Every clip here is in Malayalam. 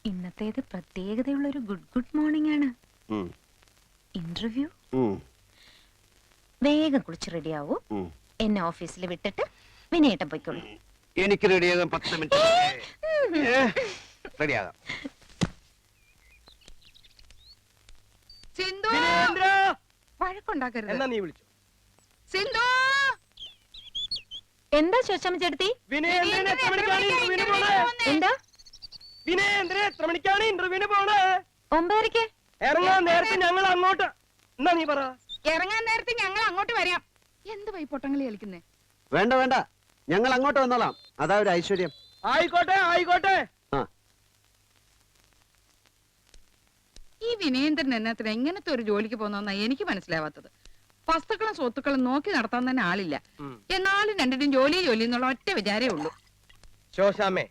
ഇന്നത്തേത് പ്രത്യേകതയുള്ള ഒരു ഗുഡ് മോർണിംഗ് ആണ്. ഇന്റർവ്യൂ വേഗം കുളിച്ച് റെഡിയാവൂ. എന്നെ ഓഫീസിൽ വിട്ടിട്ട് വിനയേട്ടൻ പോയിക്കോളൂ. എനിക്ക് റെഡിയാകാൻ 10 മിനിറ്റ് റെഡിയാകാം. വഴക്കുണ്ടാക്കരുത്. എന്നാ നീ വിളിച്ചു. സിന്ധു, എന്താ ശോശാമ്മ ചേട്ടത്തി? എന്താ വിനയേന്ദ്രൻ എത്ര മണിക്കാണ് ഇന്റർവ്യൂവിന് പോണേ? 9:30. ഇറങ്ങാൻ നേരത്തെ ഞങ്ങൾ അങ്ങോട്ട്. എന്നാ നീ പറ. ഇറങ്ങാൻ നേരത്തെ ഞങ്ങൾ അങ്ങോട്ട് വരാം. എന്ത് പോയി പൊട്ടങ്ങളി കളിക്കുന്നേ? വേണ്ട വേണ്ട, ഞങ്ങൾ അങ്ങോട്ട് വന്നോളാം. അതാ ഒരു ഐശ്വര്യം. ആയിക്കോട്ടെ ആയിക്കോട്ടെ. ഈ വിനയേന്ദ്രൻ എന്നത്ര എങ്ങനത്തെ ഒരു ജോലിക്ക് പോകുന്ന എനിക്ക് മനസ്സിലാവാത്തത്. വസ്തുക്കളും സ്വത്തുക്കളും നോക്കി നടത്താൻ തന്നെ ആളില്ല. എന്നാലും രണ്ടിനും ജോലി എന്നുള്ള ഒറ്റ വിചാരേ ഉള്ളൂ. ശോശാമ്മേ,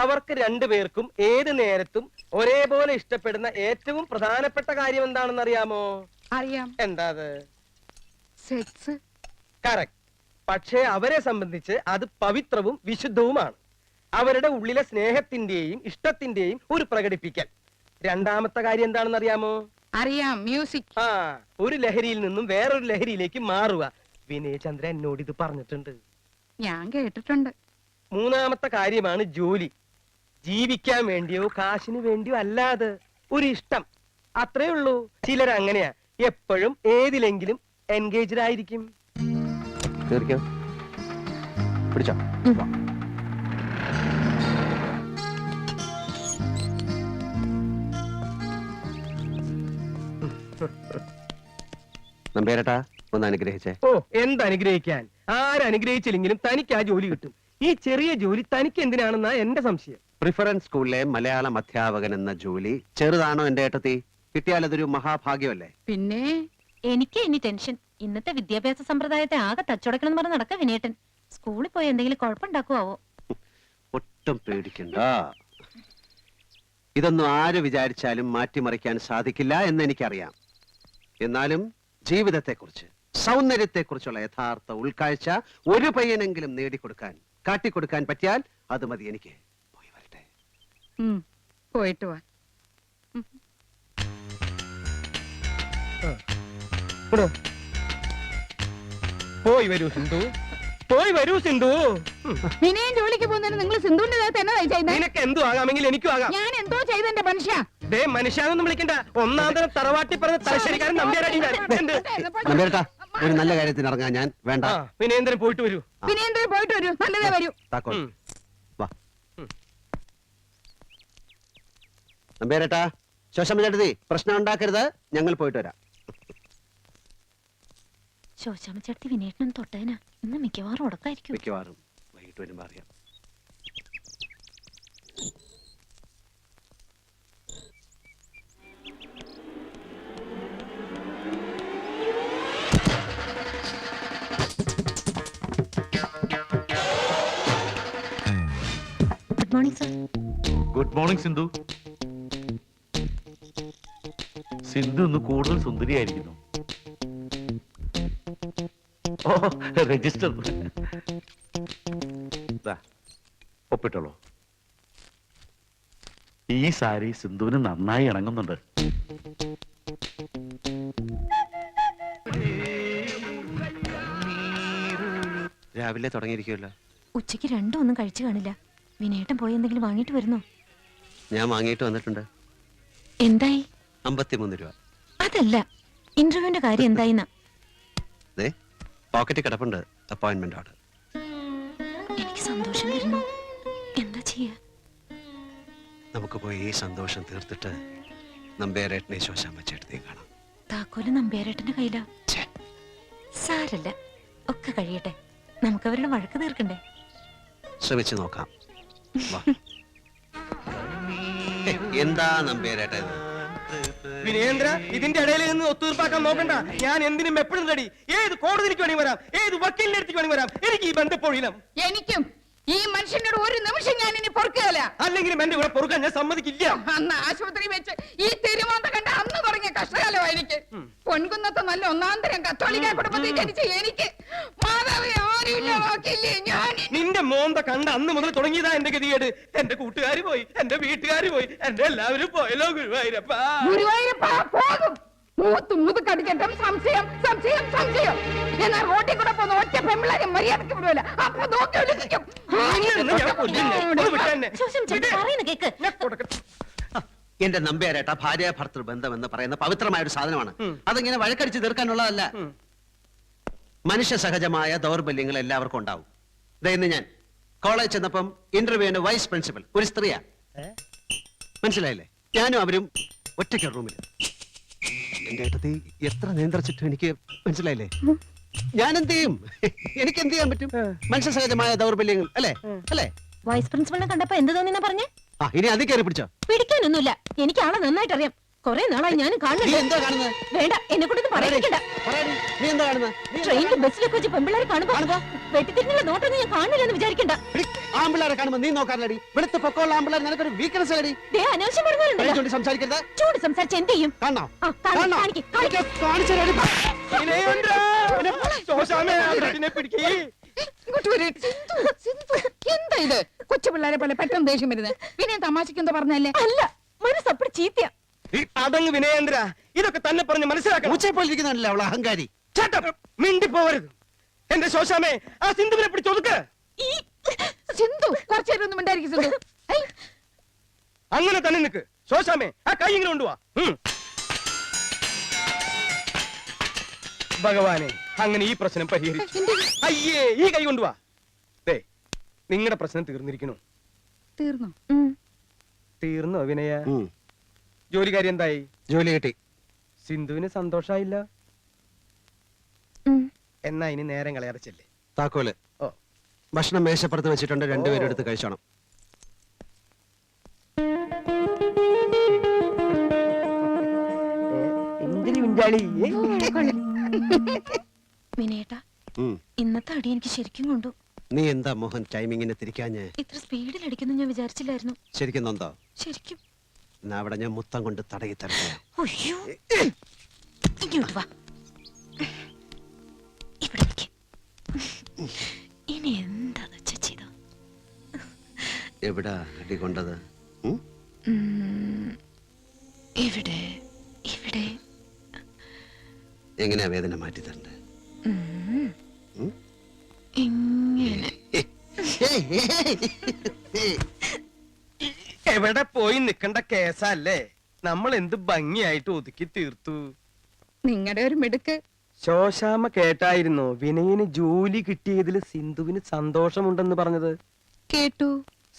അവർക്ക് രണ്ടുപേർക്കും ഏത് നേരത്തും ഒരേപോലെ ഇഷ്ടപ്പെടുന്ന ഏറ്റവും പ്രധാനപ്പെട്ട കാര്യം എന്താണെന്ന് അറിയാമോ? അറിയാം. എന്താ അത്? സെക്സ്. കറക്റ്റ്. പക്ഷേ അവരെ സംബന്ധിച്ച് അത് പവിത്രവും വിശുദ്ധവുമാണ്. അവരുടെ ഉള്ളിലെ സ്നേഹത്തിന്റെയും ഇഷ്ടത്തിന്റെയും ഒരു പ്രകടിപ്പിക്കൽ. രണ്ടാമത്തെ കാര്യം എന്താണെന്ന് അറിയാമോ? അറിയാം, മ്യൂസിക്. ഒരു ലഹരിയിൽ നിന്നും വേറൊരു ലഹരിയിലേക്ക് മാറുക. വിനയചന്ദ്ര എന്നോട് ഇത് പറഞ്ഞിട്ടുണ്ട്, ഞാൻ കേട്ടിട്ടുണ്ട്. മൂന്നാമത്തെ കാര്യമാണ് ജോലി. ജീവിക്കാൻ വേണ്ടിയോ കാശിന് വേണ്ടിയോ അല്ലാതെ ഒരു ഇഷ്ടം. അത്രേ ഉള്ളൂ. ചിലരങ്ങനെയാ, എപ്പോഴും ഏതിലെങ്കിലും എൻഗേജ്ഡ് ആയിരിക്കും. പിടിച്ചോ. നമ്പേരട്ടാ, ഒന്ന് അനുഗ്രഹിച്ചേ. ഓ, എന്തനുഗ്രഹിക്കാൻ? ആരനുഗ്രഹിച്ചില്ലെങ്കിലും തനിക്ക് ആ ജോലി കിട്ടും. ഈ ചെറിയ ജോലി തനിക്ക് എന്തിനാണെന്നാ എന്റെ സംശയം. പ്രിഫറൻസ് സ്കൂളിലെ മലയാളം അധ്യാപകൻ എന്ന ജോലി ചെറുതാണോ എന്റെ ഏട്ടത്തി? കിട്ടിയാൽ അതൊരു മഹാഭാഗ്യമല്ലേ? പിന്നെ എനിക്ക് ഇനി ടെൻഷൻ. ഇന്നത്തെ വിദ്യാഭ്യാസ സമ്പ്രദായത്തെ ആകെ തച്ചുടക്കണം എന്ന് പറഞ്ഞ് നടക്ക വിനയേട്ടൻ. സ്കൂളിൽ പോയി എന്തെങ്കിലും കുഴപ്പമുണ്ടാക്കുവോ? ഒട്ടും പേടിക്കണ്ട. ഇതൊന്നും ആര് വിചാരിച്ചാലും മാറ്റിമറിക്കാൻ സാധിക്കില്ല എന്ന് എനിക്കറിയാം. എന്നാലും ജീവിതത്തെക്കുറിച്ച്, സൗന്ദര്യത്തെക്കുറിച്ചുള്ള യഥാർത്ഥ ഉൾക്കാഴ്ച ഒരു പയ്യനെങ്കിലും നേടിക്കൊടുക്കാൻ, കാട്ടിക്കൊടുക്കാൻ പറ്റിയാൽ അത് മതി എനിക്ക്. പോയി വരട്ടെ. പോയിട്ട് വാ. പോയി വരൂ സിന്ധു, പോയി വരൂ സിന്ധു. വിനയൻ ജോലിക്ക് പോകുന്നതിന് നിങ്ങൾ സിന്ധുവിന്റെ ദേഹത്ത് എന്നതാ ചെയ്യുന്നത്? നിനക്ക് എന്തു ആകാമെങ്കിൽ എനിക്കും ആകാം. ഞാൻ എന്തോ ചെയ്തെന്റെ മനുഷ്യ. ദേ, മനുഷ്യാനൊന്നും വിളിക്കണ്ട. ഒന്നാം തരം തറവാട്ടി പറഞ്ഞ തലശ്ശേരിക്കാരൻ നമ്പ്യാരടി. നമ്പേരട്ടാ, ഒരു നല്ല കാര്യത്തിന് ഇറങ്ങാൻ ഞാൻ. വേണ്ട, വിനയേന്ദ്രൻ പോയിട്ട് വരൂ. വിനയേന്ദ്രൻ പോയിട്ട് വരൂ. നല്ലതേ വരൂ. താക്കോൽ വാ. നമ്പേരട്ടാ, ശോശമ്മ ചേട്ടത്തി, പ്രശ്നം ഉണ്ടാക്കരുത്. ഞങ്ങൾ പോയിട്ട് വരാം. ശോശാമ്മ ചേട്ടത്തി വിനയേട്ടനും തൊട്ടേനാ. ഇന്ന് മിക്കവാറും ഉടക്കായിരിക്കും. മിക്കവാറും വൈകിട്ട് വരുമ്പോ അറിയാം. Good morning sir. Good morning Sindhu. Sindhu ഇന്ന് കൂടുതൽ സുന്ദരിയായിരിക്കുന്നു. ഓ, രജിസ്റ്റർ ഒപ്പിട്ടോളൂ. ഈ സാരി സിന്ധുവിന് നന്നായി ഇണങ്ങുന്നുണ്ട്. രാവിലെ തുടങ്ങിയിരിക്കുമല്ലോ. ഉച്ചയ്ക്ക് രണ്ടും ഒന്നും കഴിച്ചു കാണില്ല. വിനയേട്ടൻ പോയി എന്തെങ്കിലും വാങ്ങിട്ട് വരുന്നോ? ഞാൻ വാങ്ങിയിട്ട് വന്നിട്ടുണ്ട്. എന്തായി? 53 രൂപ. അതല്ല, ഇന്റർവ്യൂവിന്റെ കാര്യം എന്തായിന്നാ? പോക്കറ്റ് കിടപ്പുണ്ട്, അപ്പോയിന്റ്മെന്റ് ഓർഡർ. എനിക്ക് സന്തോഷം വരുന്നു. എന്താ ചെയ്യാ? നമുക്ക് പോയി ഈ സന്തോഷം തീർത്തിട്ട് നമ്പേരേട്ടനെ ശോശാമ്മ ചേട്ടനെയും കാണാം. താക്കോല് നമ്പ്യാരേട്ടന്റെ കയ്യിലാ. സാരല്ല, ഒക്കെ കഴിയട്ടെ. നമുക്കവരുടെ വഴക്ക് തീർക്കണ്ടേ? ശ്രമിച്ചു നോക്കാം. എന്താ നമ്പേരേട്ട ഇത്? വിനയേന്ദ്ര, ഇതിന്റെ ഇടയിൽ നിന്ന് ഒത്തുതീർപ്പാക്കാൻ നോക്കണ്ട. ഞാൻ എന്തിനും എപ്പോഴും റെഡി. ഏത് കോടതിക്ക് വേണ്ടി വരാം, ഏത് വക്കീലിന്റെ അടുത്തേക്ക് വേണ്ടി വരാം. എനിക്ക് ഈ ബന്ധപ്പൊഴിയിലും. എനിക്കും ഈ മനുഷ്യനോട് ഒരു നിമിഷം ഞാൻ ഇനി പൊറുക്കുകയില്ല. അല്ലെങ്കിലും എന്റെ കൂടെ പൊറുക്കാൻ ഞാൻ സമ്മതിക്കില്ല. അന്ന് ആശുപത്രി വെച്ച് ഈ തിരുമോന്ത കണ്ട അന്ന് തുടങ്ങിയ കഷ്ടകാലമാണ് എനിക്ക്. പൊൻകുന്നത്തെ നല്ല ഒന്നാന്തരം കത്തോലിക്ക കുടുംബത്തിൽ ജനിച്ച എനിക്ക് മാതാവേ ആരുമില്ല നോക്കില്ലേ ഞാൻ. നിന്റെ മോന്ത കണ്ട അന്ന് മുതൽ തുടങ്ങിയതാ എന്റെ ഗതികേട്. എന്റെ കൂട്ടുകാര് പോയി, എന്റെ വീട്ടുകാര് പോയി, എന്റെ എല്ലാവരും പോയല്ലോ ഗുരുവായൂരപ്പ. ഗുരുവായൂരപ്പ പോകും. മുതുക്കടിക്കട്ടും സംശയം സംശയം സംശയം. എന്നാൽ റോട്ടിൽ കൂടെ പോകുന്ന ഒറ്റ പെമ്പിളാരെ മര്യാദക്ക് വിടുവല്ല. അപ്പൊ നോക്കി വിളിപ്പിക്കും. എന്റെ നമ്പ്യാരേട്ട ഭാര്യ ഭർത്തൃ ബന്ധം എന്ന് പറയുന്ന പവിത്രമായ ഒരു സാധനമാണ്. അതിങ്ങനെ വഴക്കടിച്ച് തീർക്കാനുള്ളതല്ല. മനുഷ്യ സഹജമായ ദൗർബല്യങ്ങൾ എല്ലാവർക്കും ഉണ്ടാവും. ഇന്ന് ഞാൻ കോളേജ് ചെന്നപ്പം ഇന്റർവ്യൂവിന്റെ വൈസ് പ്രിൻസിപ്പൽ ഒരു സ്ത്രീയാ. മനസ്സിലായില്ലേ? ഞാനും അവരും ഒറ്റയ്ക്ക് റൂമിൽ. എന്റെ ഏട്ടത്തി എത്ര നിയന്ത്രിച്ചിട്ടും എനിക്ക് മനസ്സിലായില്ലേ? ഞാൻ എന്ത് ചെയ്യും? എനിക്ക് എന്ത് ചെയ്യാൻ പറ്റും? മനുഷ്യ സഹജമായ ദൗർബല്യങ്ങൾ അല്ലേ അല്ലേ? വൈസ് പ്രിൻസിപ്പളിനെ കണ്ടപ്പോ എന്ത് തോന്നിയെന്നാ പറഞ്ഞേ? ഇനി അത് കയറി പിടിച്ചോ? പിടിക്കാനൊന്നുമില്ല. എനിക്ക് ആളെ നന്നായിട്ട് അറിയാം. കൊറേ നാളായി ഞാനും നീ കാണുന്നുണ്ട്. എന്താ കാണുന്നത്? വേണ്ട, എന്നെ കൊണ്ടൊന്നും പറയിക്കണ്ട. നീ എന്താ കാണുന്നത്? ട്രെയിനിലും ബസ്സിലൊക്കെ വെച്ച് പെമ്പിള്ളേരെ കാണുമ്പോ വെട്ടിത്തിരിഞ്ഞുള്ള നോട്ടൊന്നും ഞാൻ കാണില്ലെന്ന് വിചാരിക്കണ്ട. ആമ്പിള്ളേരെ കാണുമ്പോ നീ നോക്കാറില്ലടി. വെളുത്ത പൊക്കമുള്ള ആമ്പിള്ളേർ നിനക്കൊരു വീക്ക്നെസ് അടി. ദേ അനാവശ്യം പറഞ്ഞാലുണ്ടല്ലോ. സംസാരിക്കരുത്. ചൂട് സംസാരിച്ച് എന്ത് ചെയ്യും? കാണോ? കാണിക്ക്. ഇങ്ങോട്ട് വരൂ. സിന്ധു, എന്താ ഇത്? കൊച്ചു പിള്ളേരെ പോലെ പെട്ടെന്ന് ദേഷ്യം വരുന്നത്. പിന്നെ തമാശക്ക് എന്താ പറഞ്ഞല്ലേ? അല്ല, മനസ്സപ്പടി ചീത്തയാ. അതങ്ങ് വിനയേന്ദ്ര, ഇതൊക്കെ തന്നെ പറഞ്ഞ് മനസ്സിലാക്കണം. ഉച്ചപ്പോലിരിക്കുന്നുണ്ടല്ലോ അവൾ അഹങ്കാരി. മിണ്ടിപ്പോവരുത്. എന്റെ ശോശാമേ, ആ സിന്ധുവിനെ പിടിച്ചൊതുക്ക്. സിന്ധു കുറച്ചേരം ഒന്നും ഉണ്ടായിരിക്കും. സിന്ധു അങ്ങനെ തന്നെ നിക്ക്. ശോശാമേ, ആ കൈ ഇങ്ങനെ കൊണ്ടുവാ. ഭഗവാനെ, അങ്ങനെ ഈ പ്രശ്നം പരിഹരിച്ചു. അയ്യേ, ഈ കൈ കൊണ്ടുവാ. നിങ്ങളുടെ പ്രശ്നം തീർന്നിരിക്കണു. തീർന്നോ വിനയ? ജോലിക്കാരി എന്തായി? ജോലി കിട്ടി. സിന്ധുവിന് സന്തോഷായില്ല. എന്നാ ഇനി നേരം കളയാറിച്ചല്ലേ. താക്കോല്. ഓ, ഭക്ഷണം മേശപ്പുറത്ത് വെച്ചിട്ടുണ്ട്. രണ്ടുപേരും എടുത്ത് കഴിച്ചോണം. വിനയേട്ടാ, ഇന്നത്തെ അടി എനിക്ക് ശരിക്കും കൊണ്ടു. നീ എന്താ മോഹൻ ടൈമിങ്ങിനെ തിരിക്കാഞ്ഞ്? ഇത്ര സ്പീഡിൽ അടിക്കുന്നു ഞാൻ വിചാരിച്ചില്ലായിരുന്നു. ശരിക്കും നൊന്തോ? ശരിക്കും. എന്നാ അവിടെ ഞാൻ മുത്തം കൊണ്ട് തടകി തരട്ടെ. അയ്യോ, ഇങ്ങോട്ട് വാ. ഇവിടെ നിൽക്ക്. ഇനി എന്താന്ന് വെച്ചാ ചെയ്തോ. എവിടാ അടി കൊണ്ടത്? ഇവിടെ ഇവിടെ. എങ്ങനെയാ വേദന മാറ്റി തരണ്ടേ? ഇങ്ങനെ. എവിടെ പോയി നിക്കണ്ട കേസല്ലേ. നമ്മൾ എന്ത് ഭംഗിയായിട്ട് ഒതുക്കി തീർത്തു. നിങ്ങളുടെ ഒരു മിടുക്ക്. ശോശാമ കേട്ടായിരുന്നോ വിനയന് ജോലി കിട്ടിയതിൽ സിന്ധുവിന് സന്തോഷമുണ്ടെന്ന് പറഞ്ഞത്? കേട്ടു.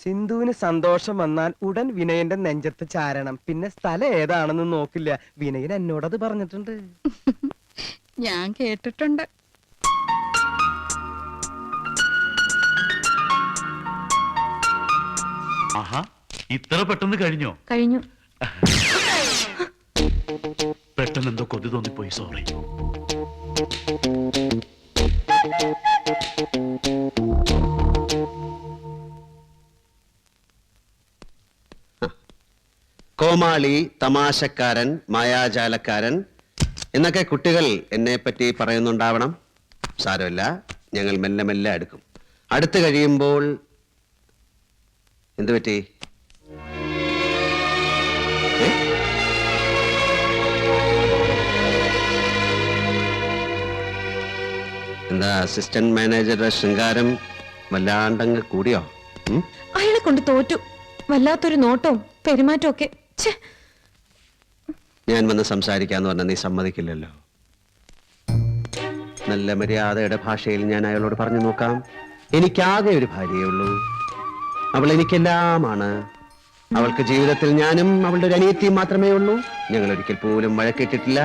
സിന്ധുവിന് സന്തോഷം വന്നാൽ ഉടൻ വിനയന്റെ നെഞ്ചത്ത് ചാരണം. പിന്നെ സ്ഥലം ഏതാണെന്ന് നോക്കില്ല. വിനയൻ എന്നോടത് പറഞ്ഞിട്ടുണ്ട്. ഞാൻ കേട്ടിട്ടുണ്ട്. ആഹാ, ഇത്ര പെട്ടെന്ന് കഴിഞ്ഞോ? കഴിഞ്ഞു. പെട്ടെന്ന് എന്തോ കൊതി തോന്നിപ്പോയി. സോറി. കോമാളി, തമാശക്കാരൻ, മായാജാലക്കാരൻ എന്നൊക്കെ കുട്ടികൾ എന്നെ പറ്റി പറയുന്നുണ്ടാവണം. സാരമില്ല, ഞങ്ങൾ മെല്ലെ മെല്ലെ അടുക്കും. അടുത്ത് കഴിയുമ്പോൾ എന്തു പറ്റി? എന്താ അസിസ്റ്റന്റ് മാനേജറുടെ ശൃംഗാരം വല്ലാണ്ടങ്ങ് കൂടിയോ? അയാളെ കൊണ്ട് തോറ്റു. വല്ലാത്തൊരു നോട്ടവും പെരുമാറ്റവും ഒക്കെ. ഞാൻ വന്ന് സംസാരിക്കാന്ന് പറഞ്ഞാൽ നീ സമ്മതിക്കില്ലല്ലോ. നല്ല മര്യാദയുടെ ഭാഷയിൽ ഞാൻ അയാളോട് പറഞ്ഞു നോക്കാം. എനിക്കാകെ ഒരു ഭാര്യയേ ഉള്ളൂ. അവൾ എനിക്കെല്ലാമാണ്. അവൾക്ക് ജീവിതത്തിൽ ഞാനും അവളുടെ ഒരു അനിയത്തിയും മാത്രമേ ഉള്ളൂ. ഞങ്ങൾ ഒരിക്കൽ പോലും വഴക്കിട്ടിട്ടില്ല.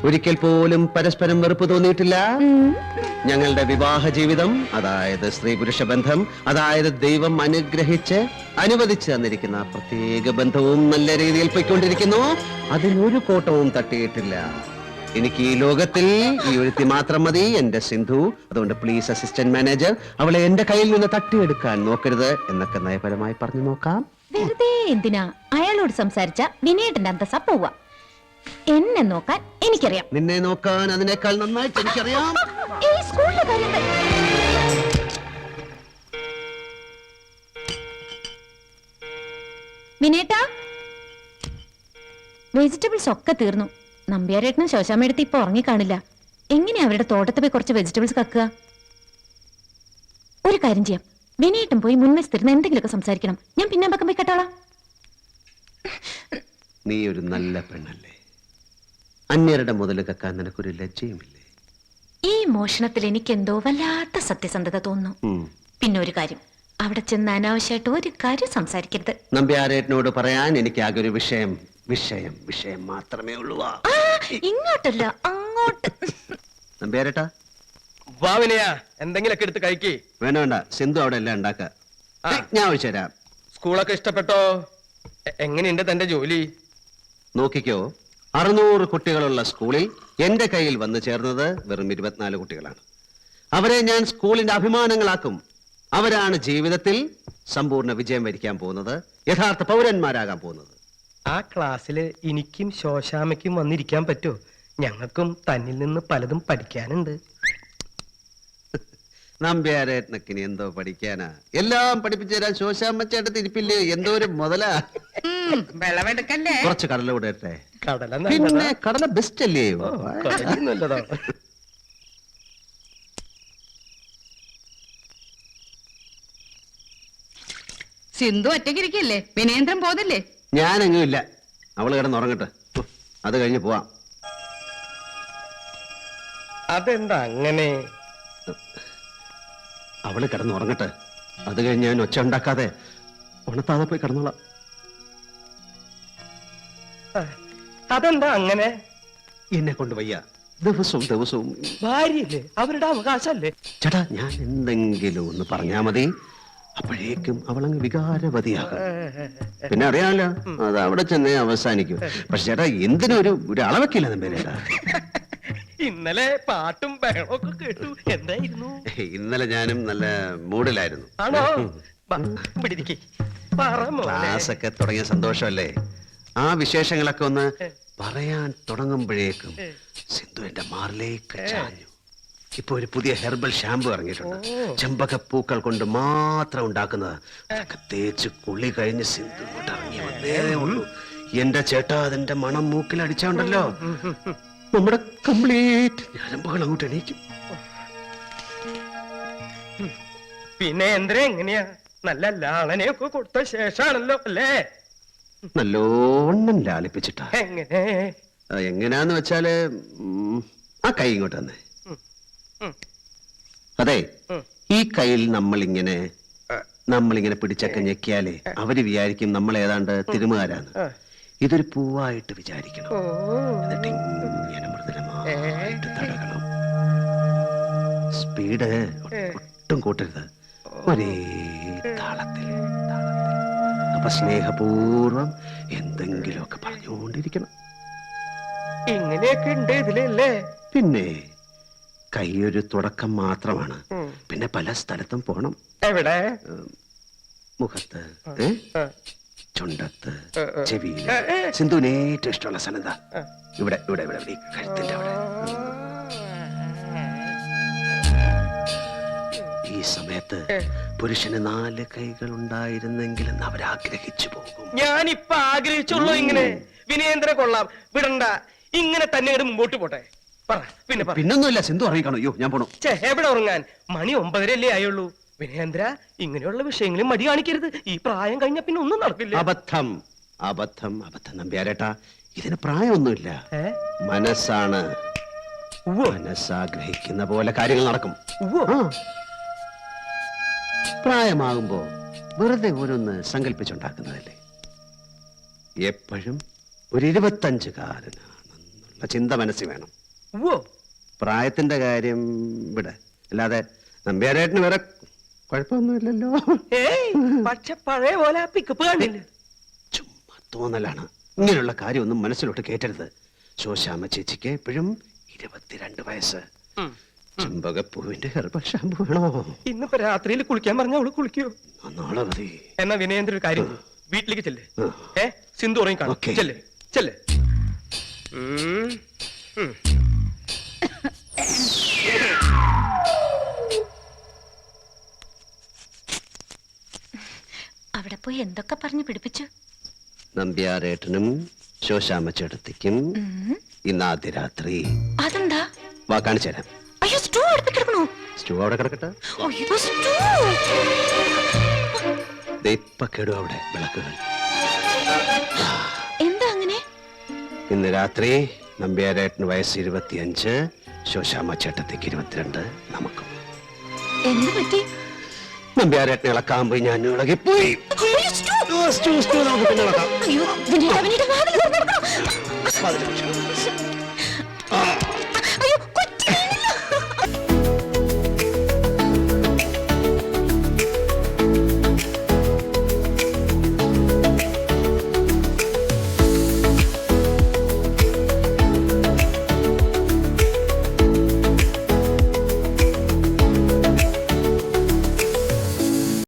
ഒരിക്കൽ പോലും പരസ്പരം വെറുപ്പ് തോന്നിയിട്ടില്ല. ഞങ്ങളുടെ വിവാഹ ജീവിതം, അതായത് സ്ത്രീ പുരുഷ ബന്ധം, അതായത് ദൈവം അനുഗ്രഹിച്ച് അനുവദിച്ചു തന്നിരിക്കുന്ന പ്രത്യേക ബന്ധവും നല്ല രീതിയിൽ പോയിക്കൊണ്ടിരിക്കുന്നു. അതിനൊരു കോട്ടവും തട്ടിയിട്ടില്ല. എനിക്ക് ഈ ലോകത്തിൽ ഈ ഒരുത്തി മാത്രം മതി, എന്റെ സിന്ധു. അതുകൊണ്ട് പ്ലീസ് അസിസ്റ്റന്റ് മാനേജർ, അവളെ എന്റെ കയ്യിൽ നിന്ന് തട്ടിയെടുക്കാൻ നോക്കരുത് എന്നൊക്കെ നയപരമായി പറഞ്ഞു നോക്കാം. വെറുതെ എന്തിനാ അയാളോട് സംസാരിച്ച വിനയേട്ടന്റെ അന്തസ്സ പോവാ. എന്നെ നിന്നെ നോക്കാൻ എനിക്കറിയാം. നിന്നെ നോക്കാൻ അതിനേക്കാൾ നന്നായിട്ട് എനിക്കറിയാം. ഈ സ്കൂളിലെ കാര്യങ്ങൾ വിനേട്ടാ, വെജിറ്റബിൾസ് ഒക്കെ തീർന്നു. നമ്പ്യാരേട്ടനും ശോശാമ്മയെടുത്ത് ഇപ്പൊ ഉറങ്ങിക്കാണില്ല. എങ്ങനെയാ അവരുടെ തോട്ടത്തിൽ പോയി കുറച്ച് വെജിറ്റബിൾസ് കക്കുക? ഒരു കാര്യം ചെയ്യാം, വിനേട്ടൻ പോയി മുൻവശത്തിരുന്ന് എന്തെങ്കിലുമൊക്കെ സംസാരിക്കണം. ഞാൻ പിന്നെ പക്കം പോയി കേട്ടോളാം. നീ ഒരു നല്ല പെണ്ണല്ലേ. അന്യരുടെ മുതൽ കക്കാൻ നിനക്കൊരു ലജ്ജയുമില്ലേ? ഈ മോഷണത്തിൽ എനിക്ക് എന്തോ വല്ലാത്ത സത്യസന്ധത തോന്നുന്നു. പിന്നെ ഒരു കാര്യം, അവിടെ ചെന്ന് അനാവശ്യമായിട്ട് ഒരു കാര്യം സംസാരിക്കരുത്. നമ്പ്യാരേട്ടനോട് പറയാൻ എനിക്ക് ആകെ ഒരു വിഷയം വിഷയം വിഷയം മാത്രമേ ഉള്ളൂ. ഇങ്ങോട്ടല്ല അങ്ങോട്ട്. നമ്പ്യാരേട്ടാ, വാ വിനയാ, എന്തെങ്കിലൊക്കെ എടുത്ത് കഴിക്കേ. വേണ്ട വേണ്ട, സിന്ധു അവിടെ എല്ലാം ഉണ്ടാക്ക. ഞാൻ ഒഴിച്ചു തരാം. സ്കൂളൊക്കെ ഇഷ്ടപ്പെട്ടോ? എങ്ങനെയുണ്ട് തന്റെ ജോലി? നോക്കിക്കോ, 600 കുട്ടികളുള്ള സ്കൂളിൽ എന്റെ കയ്യിൽ വന്നു ചേർന്നത് വെറും 24 കുട്ടികളാണ്. അവരെ ഞാൻ സ്കൂളിന്റെ അഭിമാനങ്ങളാക്കും. അവരാണ് ജീവിതത്തിൽ സമ്പൂർണ്ണ വിജയം വരിക്കാൻ പോകുന്നത്, യഥാർത്ഥ പൗരന്മാരാകാൻ പോകുന്നത്. ആ ക്ലാസ്സില് എനിക്കും ശോശാമയ്ക്കും വന്നിരിക്കാൻ പറ്റുമോ? ഞങ്ങൾക്കും തന്നിൽ നിന്ന് പലതും പഠിക്കാനുണ്ട്. നമ്പ്യാരേട്ടനൊക്കെ ഇനി എന്തോ പഠിക്കാനാ? എല്ലാം പഠിപ്പിച്ചു തരാൻ ശോശാമ്മച്ചേട്ടത്ത് ഇരിപ്പില്ലേ? എന്തോ ഒരു മുതലാ. വെള്ളമെടുക്കല്ലേ? കുറച്ച് കടല വിടട്ടെ. കടല പിന്നെ കടല ബെസ്റ്റ് അല്ലേ? നല്ലതാ. സിന്ധു ഒറ്റയ്ക്കിരിക്കല്ലേ? വിനേന്ദ്രൻ പോതല്ലേ? ഞാനെങ്ങും ഇല്ല. അവള് കിടന്ന് ഉറങ്ങട്ടെ, അത് കഴിഞ്ഞ് പോവാം. അതെന്താ അങ്ങനെ? അവള് കിടന്ന് ഉറങ്ങട്ടെ, അത് കഴിഞ്ഞ് ഞാൻ ഒച്ച ഉണ്ടാക്കാതെ ഉണത്താതെ പോയി കിടന്നോളാം. അതെന്താ അങ്ങനെ? എന്നെ കൊണ്ട് വയ്യ. ദിവസവും ദിവസവും ഭാര്യയില്ലേ? അവരുടെ അവകാശല്ലേ? ചേട്ടാ, ഞാൻ എന്തെങ്കിലും ഒന്ന് പറഞ്ഞാ മതി, അപ്പോഴേക്കും അവളങ്ങ് വികാരവതിയാകും. പിന്നെ അറിയാമല്ലോ, അത് അവിടെ ചെന്നേ അവസാനിക്കും. പക്ഷെ ചേട്ടാ, എന്തിനും ഒരു അളവൊക്കെയില്ല നമ്പേരേട്ടാ. ഇന്നലെ പാട്ടും ബഹളമൊക്കെ കേട്ടു. എന്തായിരുന്നു? ഇന്നലെ ഞാനും നല്ല മൂഡിലായിരുന്നു. ആണോ? ഇവിടെ ഇരിക്ക്. പറ മോനെ. ക്ലാസ് ഒക്കെ തുടങ്ങിയ സന്തോഷമല്ലേ? ആ വിശേഷങ്ങളൊക്കെ ഒന്ന് പറയാൻ തുടങ്ങുമ്പോഴേക്കും സിന്ധു എന്റെ മാറിലേക്ക് ചാഞ്ഞു. ഇപ്പൊ ഒരു പുതിയ ഹെർബൽ ഷാമ്പു ഇറങ്ങിയിട്ടുണ്ട്, ചെമ്പകപ്പൂക്കൾ കൊണ്ട് മാത്രം ഉണ്ടാക്കുന്നത്. അതൊക്കെ തേച്ച് കുളി കഴിഞ്ഞ് സിന്ധു ഇങ്ങോട്ട് ഇറങ്ങി വന്നേ ഉള്ളൂ. എന്റെ ചേട്ടാ, അതിന്റെ മണം മൂക്കിൽ അടിച്ചോണ്ടല്ലോ നമ്മുടെ കംപ്ലീറ്റ് ഞരമ്പുകൾ അങ്ങോട്ട് എണീക്കും. പിന്നെ എന്തിനാ എങ്ങനെയാ? നല്ല ലാളനെയൊക്കെ കൊടുത്ത ശേഷാണല്ലോ അല്ലേ? നല്ലോണം ലാളിപ്പിച്ചിട്ടാ. എങ്ങനെ? എങ്ങനാന്ന് വെച്ചാല് ആ കൈ ഇങ്ങോട്ട് തന്നെ. അതെ, ഈ കയ്യിൽ നമ്മളിങ്ങനെ പിടിച്ചൊക്കെ ഞെക്കിയാലേ അവര് വിചാരിക്കും നമ്മൾ ഏതാണ്ട് തിരുമുകാരാണ്. ഇതൊരു പൂവായിട്ട് വിചാരിക്കണം. എന്നിട്ട് ഇങ്ങനെ മൃദുലമായിട്ട് തടകണം. സ്പീഡ് ഒട്ടും കൂട്ടരുത്, ഒരേ താളത്തിൽ. അപ്പൊ സ്നേഹപൂർവം എന്തെങ്കിലുമൊക്കെ പറഞ്ഞുകൊണ്ടിരിക്കണം. ഇങ്ങനെയൊക്കെ ഉണ്ട് ഇതിലല്ലേ? പിന്നെ കൈയൊരു തുടക്കം മാത്രമാണ്. പിന്നെ പല സ്ഥലത്തും പോണം. എവിടെ? മുഖത്ത്, ചുണ്ടത്ത്, ചെവിയില്. സിന്ധുവിന് ഏറ്റവും ഇഷ്ടമുള്ള സ്ഥലം എന്താ? ഇവിടെ ഇവിടെ ഇവിടെ ഇവിടെ, കഴുത്തിന്റെ അവിടെ. ഈ സമയത്ത് പുരുഷന് 4 കൈകൾ ഉണ്ടായിരുന്നെങ്കിലും അവരാഗ്രഹിച്ചു പോകും. ഞാനിപ്പൊ ആഗ്രഹിച്ചുള്ളൂ ഇങ്ങനെ. വിനയേന്ദ്ര കൊള്ളാം, വിടണ്ട, ഇങ്ങനെ തന്നെ മുമ്പോട്ട് പോട്ടെ. പിന്നൊന്നുമില്ല, സിന്ധു അറിയിക്കണം. അയ്യോ, ഞാൻ പോണു. എവിടെ ഉറങ്ങാൻ? മണി 9:30 ആയുള്ളൂ. വിനയേന്ദ്ര, ഇങ്ങനെയുള്ള വിഷയങ്ങളിൽ മടി കാണിക്കരുത്. ഈ പ്രായം കഴിഞ്ഞ പിന്നെ ഒന്നും നടക്കില്ല. അബദ്ധം അബദ്ധം അബദ്ധം നമ്പ്യാരേട്ടാ, ഇതിന് പ്രായമൊന്നുമില്ല. മനസ്സാണ്. മനസ്സാഗ്രഹിക്കുന്ന പോലെ കാര്യങ്ങൾ നടക്കും. പ്രായമാകുമ്പോ വെറുതെ ഓരോന്ന് സങ്കല്പിച്ചുണ്ടാക്കുന്നതല്ലേ. എപ്പോഴും ഒരു 25കാരനാണെന്നുള്ള ചിന്ത മനസ്സിൽ വേണം. പ്രായത്തിന്റെ കാര്യം ഇവിടെ, അല്ലാതെ നമ്പ്യാരേട്ടന് വേറെ കുഴപ്പമൊന്നുമില്ലല്ലോ. പക്ഷെ പഴയ പോലെ പിക്കപ്പ് കാണില്ല. ചുമ്മാ തോന്നലാണ്. ഇങ്ങനെയുള്ള കാര്യമൊന്നും മനസ്സിലോട്ട് കേട്ടരുത്. ശോശാമ്മ ചേച്ചിക്ക് എപ്പോഴും 22 വയസ്സ്. ചെമ്പകപ്പൂവിന്റെ ഹെർബൽ ഷാമ്പു വേണോ? ഇന്നിപ്പോ രാത്രിയിൽ കുളിക്കാൻ പറഞ്ഞ അവള് കുളിക്കോ? നാളെ മതി. എന്നാ വിനയേന്ദ്ര ഒരു കാര്യം, വീട്ടിലേക്ക് ചെല്ലേ. സിന്ധു ഉറങ്ങി കാണും. ചെല്ലേ ചെല്ലേ. ഉം. ഉം. അവിടെ പോയി എന്തൊക്കെ പറഞ്ഞു പിടിപ്പിച്ചു? നമ്പ്യാരേട്ടനും ശോശാമ്മച്ചേട്ടത്തിക്കും ഉം. ഇന്ന് ആദ്യ രാത്രി. അതെന്താ? വാ കാണിച്ചു തരാം. അയ്യോ, സ്റ്റൂ അടുപ്പിക്കിടക്കണോ? സ്റ്റൂ അവിടെ കിടക്കട്ടെ. അയ്യോ, സ്റ്റൂ. ദേ ഇപ്പൊ കേടും അവിടെ വിളക്കുകൾ. എന്താ അങ്ങനെ? ഇന്ന് രാത്രി നമ്പ്യാരേട്ടന് വയസ്സ് 25, ശോശാമ്മച്ചേട്ടത്തിക്ക് 22, നമുക്കും. എന്ത് പറ്റി? നമ്പ്യാരേട്ടനെ ഇളക്കാൻ പോയി ഞാൻ ഇളകിപ്പോയി. അയ്യോ, സ്റ്റൂ. സ്റ്റൂ നമുക്ക് പിന്നെ ഇളക്കാം. അയ്യോ, വിനീത, വിനീത, വാതിൽ തുറന്ന് കിടക്കണം. പതിനഞ്ച്. ആ